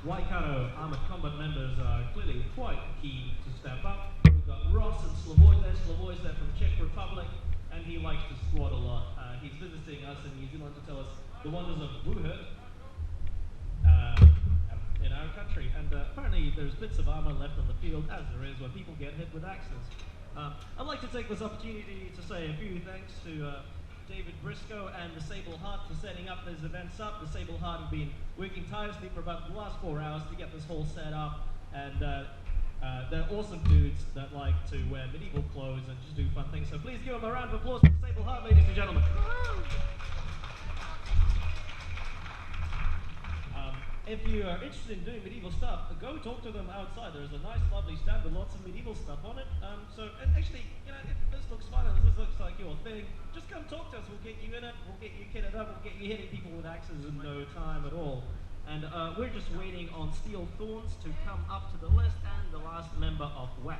Waikato Armored Combat members are clearly quite keen to step up. We've got Ross and Slavoy there. Slavoy's there from Czech Republic, and he likes to squat a lot. He's visiting us in New Zealand to tell us the wonders of Wuhan in our country. And apparently there's bits of armor left on the field, as there is when people get hit with axes. I'd like to take this opportunity to say a few thanks to David Briscoe and the Sable Heart for setting up these events up. The Sable Heart have been working tirelessly for about the last 4 hours to get this whole set up, and they're awesome dudes that like to wear medieval clothes and just do fun things. So please give them a round of applause for the Sable Heart, ladies and gentlemen. If you are interested in doing medieval stuff, go talk to them outside. There's a nice, lovely stand with lots of medieval stuff on it. And actually, you know, if this looks fun and this looks like your thing, just come talk to us. We'll get you in it. We'll get you kitted up. We'll get you hitting people with axes in no time at all. And we're just waiting on Steel Thorns to come up to the list and the last member of WAC.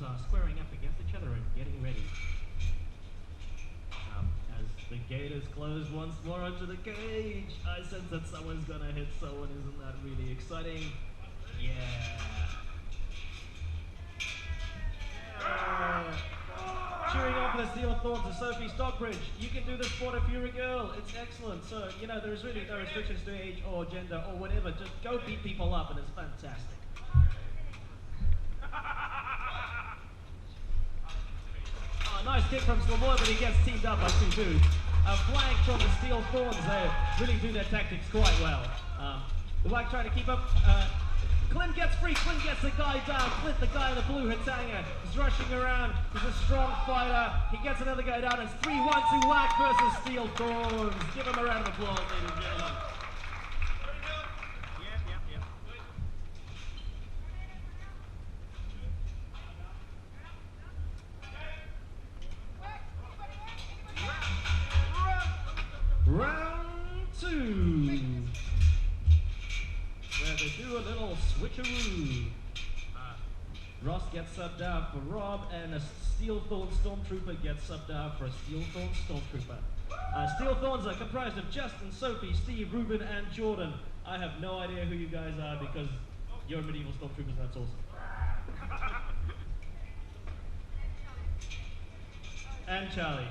Are squaring up against each other and getting ready. As the gate is closed once more onto the cage, I sense that someone's gonna hit someone. Isn't that really exciting? Yeah. Cheering on for the Steel Thorns of Sophie Stockbridge. You can do this sport if you're a girl. It's excellent. So, you know, there's really no restrictions to age or gender or whatever. Just go beat people up and it's fantastic. Nice kick from Slavoy, but he gets teamed up by two dudes. A flank from the Steel Thorns, they really do their tactics quite well. The White trying to keep up. Clint gets free, Clint gets the guy down. Clint, the guy in the blue Hitanga, is rushing around. He's a strong fighter. He gets another guy down. It's 3-1 to White versus Steel Thorns. Give him a round of applause, ladies and gentlemen. Round two, where they do a little switcheroo. Ross gets subbed out for Rob, and a Steel Thorn Stormtrooper gets subbed out for a Steel Thorn Stormtrooper. Steel Thorns are comprised of Justin, Sophie, Steve, Ruben, and Jordan. I have no idea who you guys are because you're medieval Stormtroopers, that's awesome. And Charlie.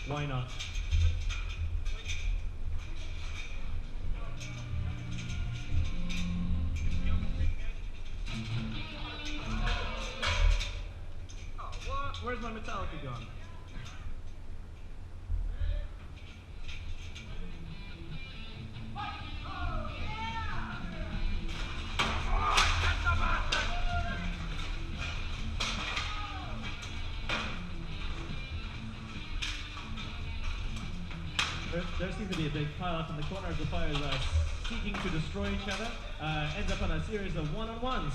Why not? Oh, what? Where's my Metallica gone? There seems to be a big pile-up in the corner as the fighters are seeking to destroy each other. Ends up on a series of one-on-ones.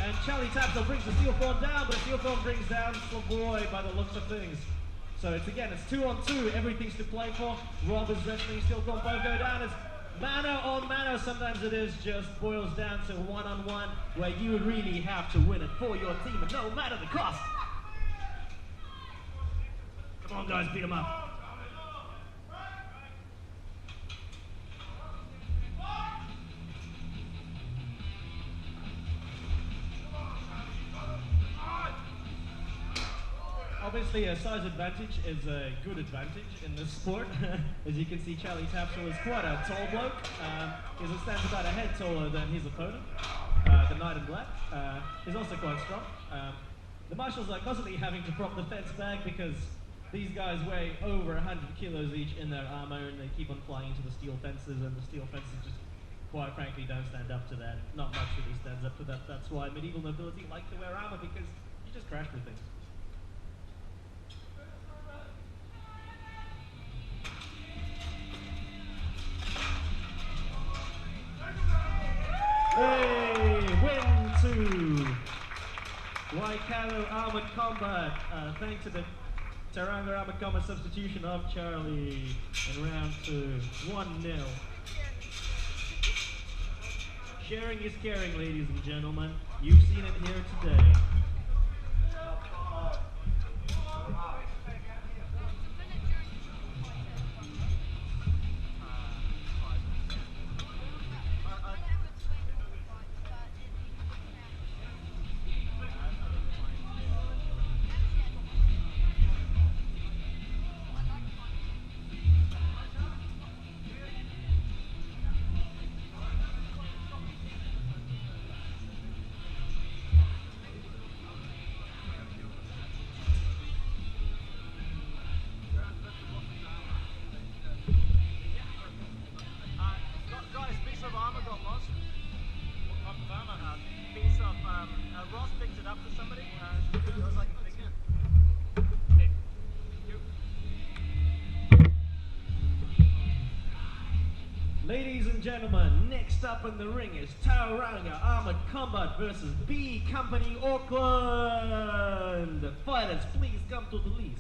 And Charlie Tapsell brings the Steel Thorn down, but Steel Thorn brings down Slavoy by the looks of things. So it's 2-on-2, everything's to play for. Rob is wrestling, Steel Thorn both go down. It's mano on mano, sometimes it is just boils down to one-on-one, where you really have to win it for your team, and no matter the cost. Come on guys, beat them up. Obviously, a size advantage is a good advantage in this sport. As you can see, Charlie Tapsell is quite a tall bloke. He stands about a head taller than his opponent, the Knight in Black. He's also quite strong. The marshals are constantly having to prop the fence back because These guys weigh over 100 kilos each in their armor, and they keep on flying into the steel fences, and the steel fences just, quite frankly, don't stand up to that. Not much really stands up to that. That's why medieval nobility like to wear armor, because you just crash through things. Hey, win to Waikato Armored Combat, thanks to the Tauranga Armored Combat substitution of Charlie in round 2, 1-0. Sharing is caring, ladies and gentlemen. You've seen it here today. Ladies and gentlemen, next up in the ring is Tauranga Armored Combat versus B Company Auckland. Fighters, please come to the release.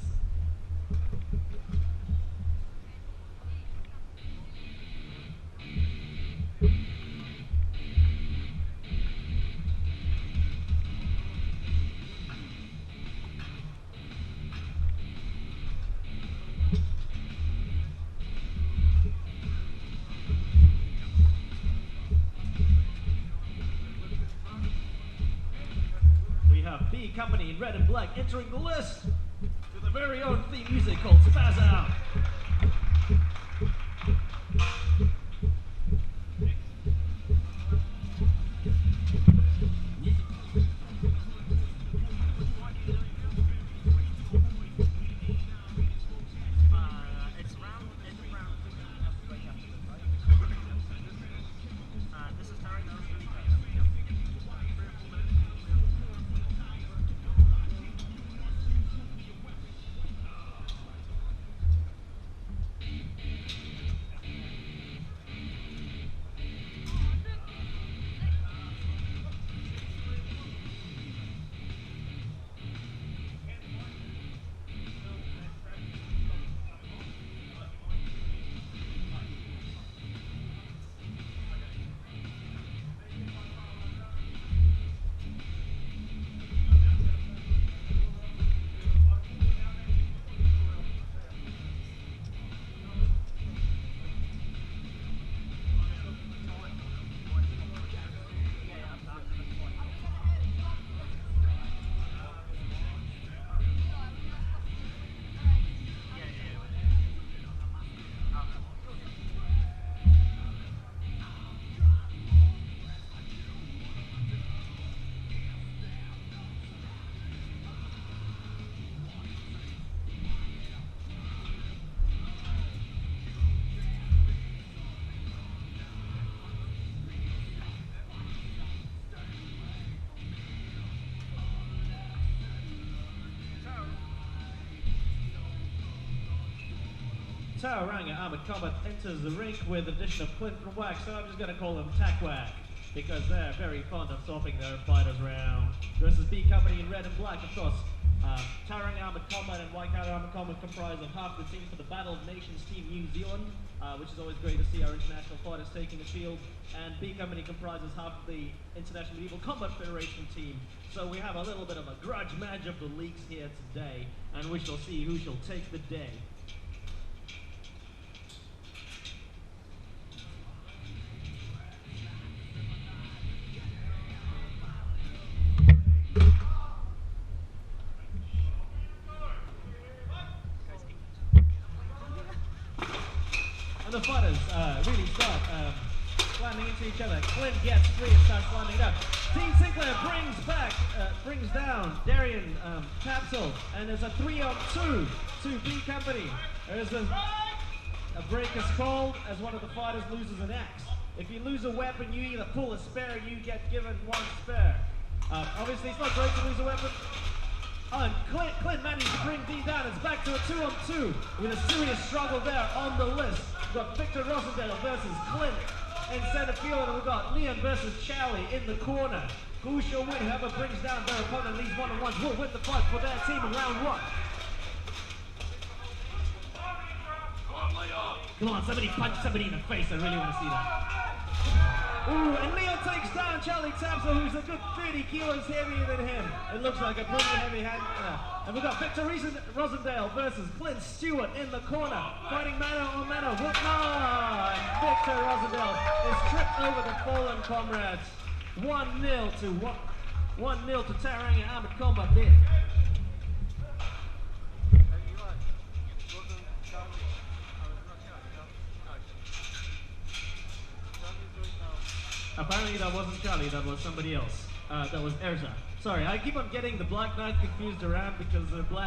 B Company in red and black entering the list with a very own theme music called Spaz Out. Tauranga Armored Combat enters the ring with the addition of Clint from Wax, so I'm just going to call them Tackwack, because they're very fond of swapping their fighters around. Versus B Company in red and black, of course. Tauranga Armored Combat and Waikato Armored Combat comprise of half the team for the Battle of Nations Team New Zealand, which is always great to see our international fighters taking the field, and B Company comprises half of the International Medieval Combat Federation team. So we have a little bit of a grudge match of the leagues here today, and we shall see who shall take the day. And the fighters really start slamming into each other. Clint gets free and starts slamming down. Team Sinclair brings down Darian Capsule, and there's a 3-on-2 to B Company. There's a break is called as one of the fighters loses an axe. If you lose a weapon, you either pull a spare or you get given one spare. Obviously, it's not great to lose a weapon. Oh, and Clint managed to bring D down. It's back to a 2-on-2 with a serious struggle there on the list. We've got Victor Rosendale versus Clint in center field, and we've got Leon versus Charlie in the corner. Who shall win? Whoever brings down their opponent leaves one-on-ones will win the fight for their team in round 1. Come on, somebody punch somebody in the face. I really want to see that. Ooh, and Leon takes down Charlie Tapso, who's a good 30 kilos heavier than him. It looks like a pretty heavy hand. And we've got Victor Rosendale versus Clint Stewart in the corner, fighting mano on mano. And Victor Rosendale is tripped over the fallen comrades. 1-0 to Tauranga Armored Combat there. Apparently that wasn't Charlie, that was somebody else. That was Erza. Sorry, I keep on getting the Black Knight confused around because the Black